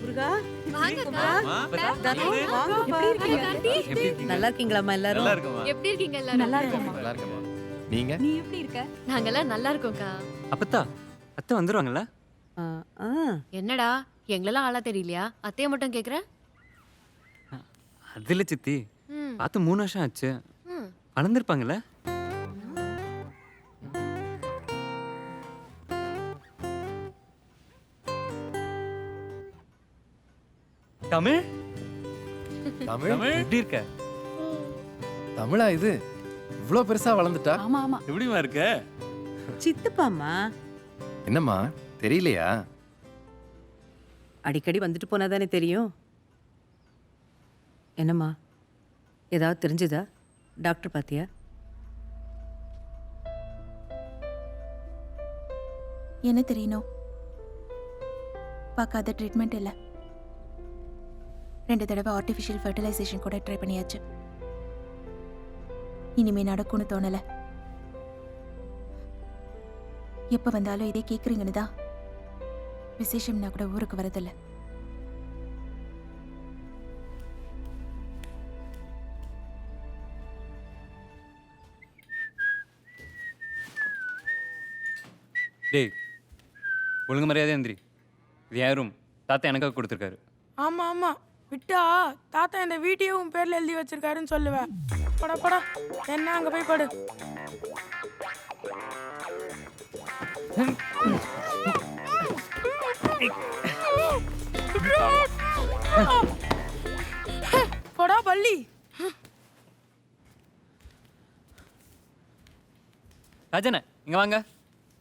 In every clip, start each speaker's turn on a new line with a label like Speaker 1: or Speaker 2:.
Speaker 1: முருகா
Speaker 2: வாங்கக்கா.
Speaker 1: தனு வாங்கப்பா. நல்லா இருக்கீங்களாம்மா எல்லாரும்?
Speaker 3: நல்லா இருக்குமா?
Speaker 2: எப்படி இருக்கீங்க எல்லாரும்?
Speaker 4: நல்லா இருக்கேம்மா.
Speaker 3: நல்லா இருக்கமா? நீங்க?
Speaker 4: நீ எப்படி இருக்க?
Speaker 2: நாங்கெல்லாம் நல்லா இருக்கோம்க்கா.
Speaker 5: அப்பத்தா அத்தை வந்துருவாங்கல்ல?
Speaker 1: ஆ, ஆ.
Speaker 2: என்னடா எங்களெல்லாம் ஆளா தெரியலையா? அத்தைய மட்டும் கேக்குற?
Speaker 5: அதுல சித்தி
Speaker 2: ம்,
Speaker 5: பார்த்து 3 வருஷம் ஆச்சு.
Speaker 2: ம்.
Speaker 5: வளர்ந்துருப்பாங்கல்ல? தமிழ்
Speaker 3: தமிழ்?
Speaker 5: எப்படி இருக்க?
Speaker 3: தமிழா இது? இவ்ளோ பெருசா வளர்ந்துட்டா?
Speaker 4: ஆமா ஆமா.
Speaker 6: எப்படிமா இருக்க?
Speaker 1: சித்தப்பாம்மா
Speaker 3: என்னம்மா தெரியலையா?
Speaker 1: அடிக்கடி வந்துட்டு போனாதானே தெரியும். என்னம்மா ஏதாவது தெரிஞ்சுதா? டாக்டர் பாத்தியா?
Speaker 7: என்ன தெரியணும்? பார்க்காத ட்ரீட்மெண்ட் இல்லை. 2 தடவை ஆர்டிஃபிஷியல் ஃபர்டிலைசேஷன் கூட ட்ரை பண்ணியாச்சு. இனிமே நடக்கும்னு தோணல. எப்ப வந்தாலும் இதே கேக்குறீங்கன்னு தான் விசேஷம்னா கூட ஊருக்கு வரதில்ல.
Speaker 5: டேய் ஒழுங்கு மரியாதை எந்திரி. இது என் ரூம். தாத்தா எனக்காக கொடுத்துருக்காரு.
Speaker 8: ஆமா ஆமா விட்டா தாத்தா இந்த வீட்டையே உன் பேர்ல எழுதி வச்சிருக்காருன்னு சொல்லுவேன். பட பட என்ன அங்க போய் படு. போடா பள்ளி.
Speaker 5: ராஜனே இங்க வாங்க.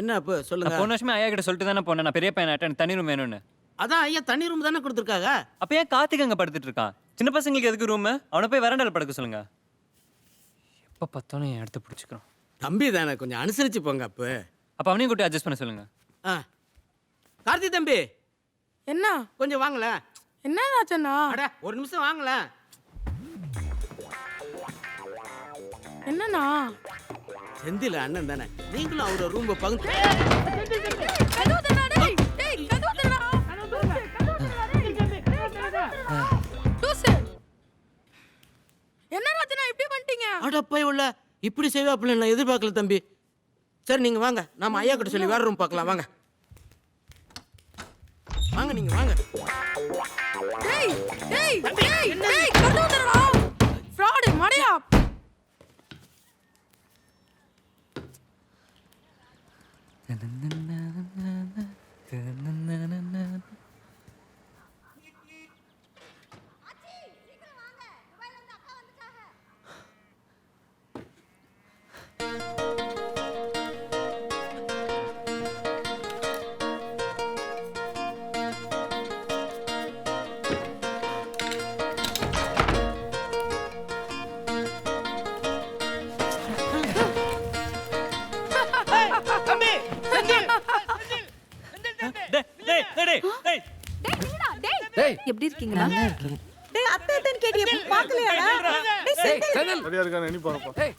Speaker 9: என்ன அப்போ சொல்லுங்க.
Speaker 5: நான் போன வருஷமே ஐயா கிட்ட சொல்லிட்டு தானே போனேன், நான் பெரிய பையன் எனக்கு தனி ரூம் வேணும்னு.
Speaker 9: அதான் ஐயா தண்ணி ரூம் தானே கொடுத்துருக்காங்க.
Speaker 5: அப்ப ஏன் கார்த்திக் அங்க படுத்துட்டு இருக்கான்? சின்ன பசங்களுக்கு எதுக்கு ரூம்? அவனை போய் வரண்டால படுக்க சொல்லுங்க. எப்ப பார்த்தாலும் என் இடத்த பிடிச்சிக்கிறோம்.
Speaker 9: தம்பி தானே கொஞ்சம் அனுசரிச்சு போங்க அப்போ.
Speaker 5: அப்ப அவனையும் கூட்டி அட்ஜஸ்ட் பண்ண சொல்லுங்க.
Speaker 9: ஆ கார்த்தி தம்பி
Speaker 8: என்ன
Speaker 9: கொஞ்சம் வாங்களேன்.
Speaker 8: என்ன ராஜண்ணா?
Speaker 9: அட ஒரு நிமிஷம் வாங்களேன்.
Speaker 8: என்னண்ணா?
Speaker 9: செந்தில் அண்ணன் தானே, நீங்களும் அவரோட ரூம் பகுந்து.
Speaker 8: என்ன ராஜண்ணா இப்படி பண்ணிட்டீங்க?
Speaker 9: அட போய் உள்ள இப்படி செய்வாப்புல நான் எதிர்பார்க்கல தம்பி. சரி நீங்க வாங்க, நாம ஐயா கிட்ட சொல்லி வேற ரூம் பார்க்கலாம். வாங்க வாங்க நீங்க வாங்க.
Speaker 8: டேய் டேய் டேய் டேய் கதவு திறடா. ஃப்ராட் மடையா.
Speaker 3: டேய்
Speaker 4: எப்படி இருக்கீங்க?
Speaker 1: நல்லா இருக்கேன்.
Speaker 4: டேய் அத்தை அத்தைன்னு கேட்டியே பார்க்கலையாடா?
Speaker 3: டேய் செந்தில்
Speaker 6: சரியா இருக்கானே நீ பாப்பா.
Speaker 3: டேய்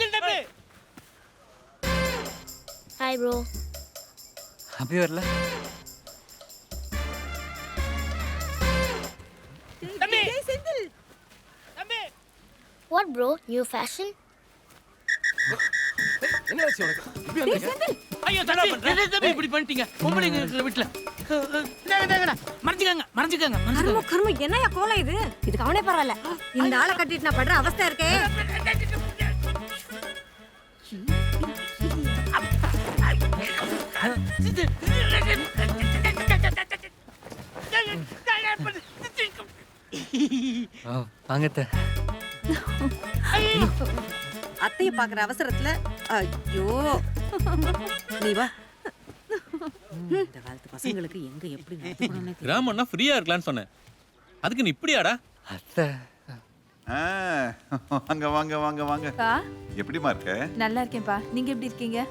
Speaker 3: செந்தில்
Speaker 2: ஹாய் ப்ரோ.
Speaker 5: அப்படி வரல.
Speaker 4: டேய் Senthil.
Speaker 2: What bro, new fashion?
Speaker 3: என்ன ஆச்சு உனக்கு? இப்படி வந்தீங்க?
Speaker 9: ஐயோ தம்பி என்ன தம்பி இப்படி பண்ணிட்டீங்க? பொம்பளைங்க இருக்கிற வீட்டுல. இந்தாங்க மறைஞ்சுக்கங்க மறைஞ்சுக்கங்க.
Speaker 4: கர்ம கர்ம என்னையா கோலம் இது? இதுக்கு அவனே பரவாயில்ல. இந்த ஆளை கட்டிட்டு நான் படுற அவஸ்தை இருக்கே.
Speaker 5: வாங்க அத்தை.
Speaker 1: அத்தைய பாக்குற அவசரத்துல ஐயோ நீ வா. இந்த காலத்து பசங்களுக்கு எங்க எப்படி நடந்துக்கணும்னே தெரியல.
Speaker 6: கிராமம்னா ஃப்ரீயா இருக்கலாம்னு சொன்னேன். அதுக்கு நீ இப்படியாடா?
Speaker 5: அத்தை
Speaker 10: வாங்க வாங்க வாங்க வாங்க.
Speaker 4: பா
Speaker 10: எப்படிமா இருக்க?
Speaker 4: நல்லா இருக்கேன்ப்பா. நீங்க எப்படி இருக்கீங்க?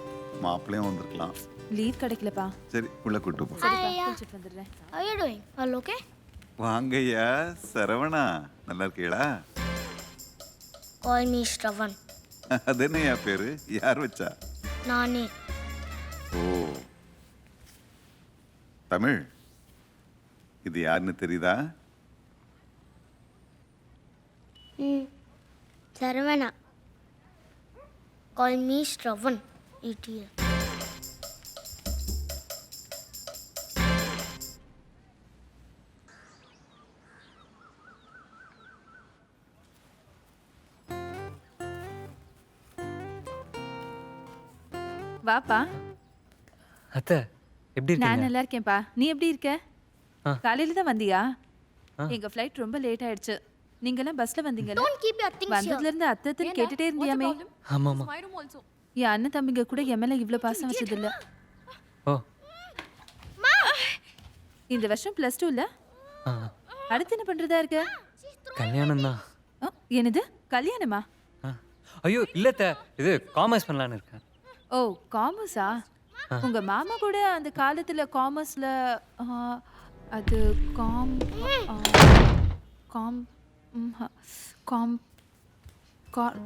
Speaker 10: மாப்பிள்ளையும் வந்திருக்கலாம்.
Speaker 4: லீவ் கிடைக்கலப்பா.
Speaker 10: சரி உள்ள கூட்டு போ.
Speaker 4: சரிப்பா குளிச்சிட்டு வந்துடுறேன்.
Speaker 2: How are you doing? All okay?
Speaker 10: வாங்கய்யா சரவணா, நல்லா இருக்கீங்களா?
Speaker 2: Call me Shravan.
Speaker 10: அது என்னய்யா பேரு? யார் வச்சா?
Speaker 2: நானே.
Speaker 10: ஓ தமிழ், இது யாருன்னு தெரியுதா?
Speaker 11: Saravana. Call me Shravan. Idiot.
Speaker 12: வாப்பா.
Speaker 5: அத்தை எப்படி
Speaker 12: நான்
Speaker 5: இருக்கீங்க?
Speaker 12: நல்லா இருக்கேன்ப்பா. நீ எப்படி இருக்க?
Speaker 5: ஆ.
Speaker 12: காலையில தான் வந்தியா?
Speaker 5: ஆ.
Speaker 12: எங்க ஃப்ளைட் ரொம்ப லேட் ஆயிடுச்சு. நீங்கலாம் பஸ்ல வந்தீங்கல்ல?
Speaker 11: Don't keep your things here.
Speaker 12: வந்ததுல இருந்து அத்தை கேட்டுட்டே இருந்தியாமே.
Speaker 5: ஆமாமா.
Speaker 12: என் அண்ணன் தம்பிங்க கூட என் மேல இவ்ளோ பாசம் வச்சது இல்ல.
Speaker 5: ஓ.
Speaker 12: இந்த வருஷம் +2 இல்ல?
Speaker 5: ஆ.
Speaker 12: அடுத்து என்ன பண்றதா இருக்க?
Speaker 5: கல்யாணம் தான்.
Speaker 12: என்னது கல்யாணமா?
Speaker 5: ஐயோ இல்ல அத்தை, இது காமர்ஸ் பண்ணலான்னு இருக்கேன்.
Speaker 12: ஓ காமர்ஸா? உங்க மாமா கூட அந்த காலத்துல காமர்ஸ்ல அது காம் காம் காம் கா-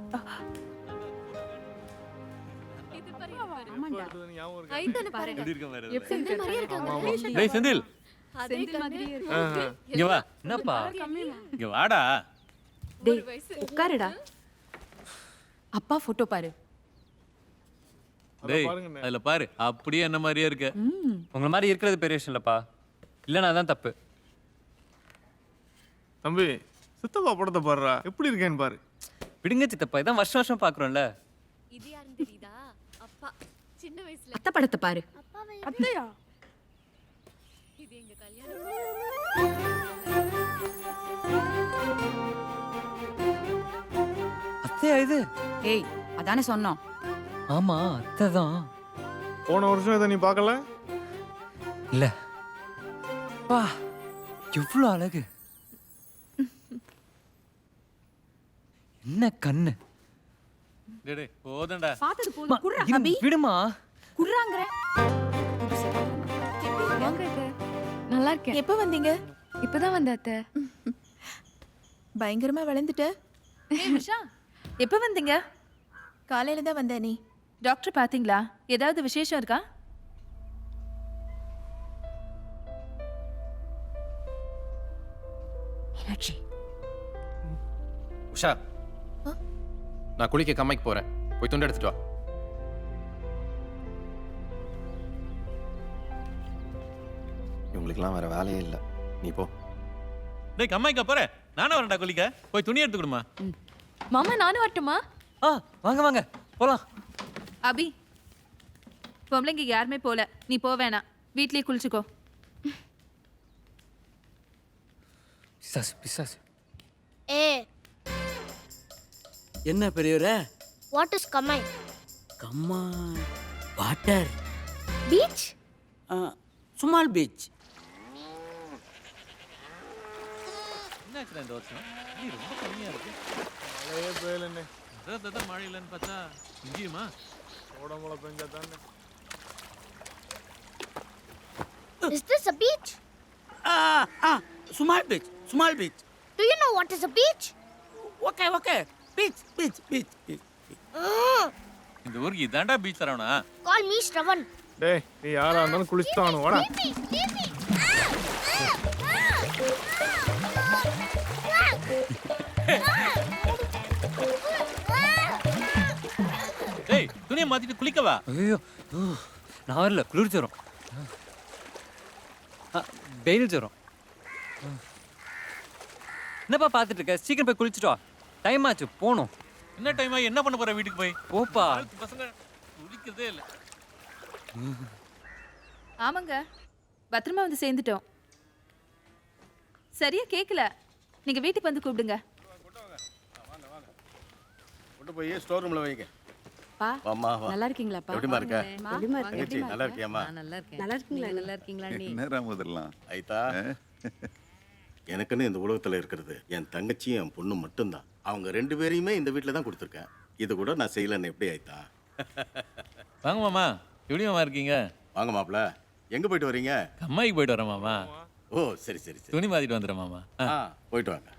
Speaker 6: டேய் செந்தில், இங்க வா.
Speaker 5: என்னப்பா?
Speaker 6: இங்க வாடா.
Speaker 12: டேய் உட்காருடா. அப்பா போட்டோ பாரு.
Speaker 6: டேய் அதுல பாரு, அப்படியே என்ன மாதிரியே இருக்கு.
Speaker 5: உங்களை மாதிரி இருக்கிறது பெரிய விஷயம் இல்லப்பா. இல்லைன்னா அதான் தப்பு.
Speaker 3: தம்பி, சித்தப்பா படத்தை பாடுறா, எப்படி இருக்கேன்னு பாரு.
Speaker 5: விடுங்க சித்தப்பா, இதான் வருஷம் வருஷம் பார்க்குறோம்ல.
Speaker 2: இது யாருன்னு தெரியுதா? அப்பா சின்ன வயசுல.
Speaker 1: அத்தை படத்தை பாரு.
Speaker 8: அத்தையா?
Speaker 2: இது எங்க கல்யாணம்.
Speaker 5: அத்தையா இது?
Speaker 1: ஏய் அதானே சொன்னோம்.
Speaker 5: ஆமா அத்தை தான்.
Speaker 3: போன வருஷம் இதை நீ பார்க்கல?
Speaker 5: இல்ல. வா எவ்வளோ அழகு. என்ன கண்ணு.
Speaker 6: டேய் டேய் போதண்டா.
Speaker 1: பார்த்தது போதும். குர்ரா அபி.
Speaker 5: விடுமா.
Speaker 1: குர்ராங்கற.
Speaker 2: வாங்க அத்தை. நல்லா இருக்கேன்.
Speaker 7: எப்போ வந்தீங்க?
Speaker 2: இப்பதான் வந்த அத்தை.
Speaker 7: பயங்கரமா வளர்ந்துட்ட.
Speaker 12: ஏய் விஷா எப்ப வந்தீங்க?
Speaker 7: காலையில தான் வந்த நீ.
Speaker 12: டாக்டர் பாத்தீங்களா? ஏதாவது விசேஷம் இருக்கா?
Speaker 1: மீனாட்சி.
Speaker 3: உஷா, நான் குளிக்க கம்மைக்கு போறேன். போய் துண்டு எடுத்துட்டு வா. இவங்களுக்கெல்லாம் வேற வேலையே இல்லை. நீ போ.
Speaker 6: டேய் கம்மாய்க்கா போற? நானும் வரேன்டா குளிக்க. போய் துணி எடுத்து கொடுமா.
Speaker 2: மாமா நானும் வரட்டுமா?
Speaker 5: வாங்க வாங்க போலாம்.
Speaker 12: அபி பொம்பளைங்க யாருமே போல. நீ போ வேணாம். வீட்லயே குளிச்சுக்கோ.
Speaker 5: பிசாசு பிசாசு.
Speaker 11: Hey,
Speaker 9: என்ன பெரியவரே?
Speaker 11: what is Kamai?
Speaker 9: கம்மா வாட்டர்.
Speaker 11: Beach?
Speaker 9: Small beach.
Speaker 6: என்னாச்சுடா இந்த வருஷம்? நீ ரொம்ப கம்மியா இருக்கு.
Speaker 3: மழையே பெய்யலண்ணே.
Speaker 6: அதான் மழை இல்லைன்னு பார்த்தா இங்கேயுமா?
Speaker 3: ஓடமழை பெஞ்சா தானே.
Speaker 11: Is this a beach?
Speaker 9: Small beach. Small beach.
Speaker 11: Do you know what is a beach?
Speaker 9: Okay okay. Beach beach beach beach.
Speaker 6: இந்த ஊருக்கு இதாண்டா பீச் தரவனா?
Speaker 11: Call me Shravan.
Speaker 3: டேய், நீ யாரா இருந்தாலும் குளிச்சுதான் வாடா.
Speaker 11: Leave me.
Speaker 6: டேய் துணியை மாத்திட்டு குளிக்கவா?
Speaker 5: ஐயோ நான் வரல. குளிர் ஜுரம். வெயில் ஜுரம். என்னப்பா பார்த்துட்டு இருக்க? சீக்கிரம் போய் குளிச்சுட்டு வா. டைம் ஆச்சு போகணும்.
Speaker 6: என்ன டைம் ஆகி என்ன பண்ண போற வீட்டுக்கு போய்?
Speaker 5: போப்பா.
Speaker 6: பசங்க குளிக்கிறதே இல்லை.
Speaker 12: ஆமாங்க, பத்திரமா வந்து சேர்ந்துட்டோம். சரியா கேட்கல. நீங்க வீட்டுக்கு வந்து கூப்பிடுங்க.
Speaker 3: கொண்டு போய் ஸ்டோர் ரூம்ல வைங்க.
Speaker 1: பா
Speaker 3: வாம்மா வா.
Speaker 1: நல்லா இருக்கீங்களாப்பா?
Speaker 3: எப்படிமா இருக்க?
Speaker 1: எப்படிமா இருக்க?
Speaker 3: தங்கச்சி, நல்லா இருக்கியாம்மா?
Speaker 1: நான் நல்லா இருக்கேன். நல்லா இருக்கீங்களா? நல்லா இருக்கீங்களா நீ?
Speaker 10: என்ன ராமதெல்லாம்?
Speaker 13: ஐதா, எனக்குன்னு இந்த உலகத்தில் இருக்கிறது என் தங்கச்சியும் என் பொண்ணு மட்டும்தான். அவங்க 2 பேரையுமே இந்த வீட்டில் தான் கொடுத்துருக்கேன். இது கூட நான் செய்யலைன்னு எப்படி ஐதா?
Speaker 6: வாங்க மாமா, எப்படி மாமா இருக்கீங்க?
Speaker 13: வாங்க மாப்பிள்ள, எங்கே போயிட்டு வரீங்க?
Speaker 6: கம்மாய்க்கு போயிட்டு வரேன் மாமா.
Speaker 13: ஓ சரி சரி சரி.
Speaker 6: துணி மாத்திட்டு வந்துடுறேன் மாமா.
Speaker 13: போயிட்டு வாங்க.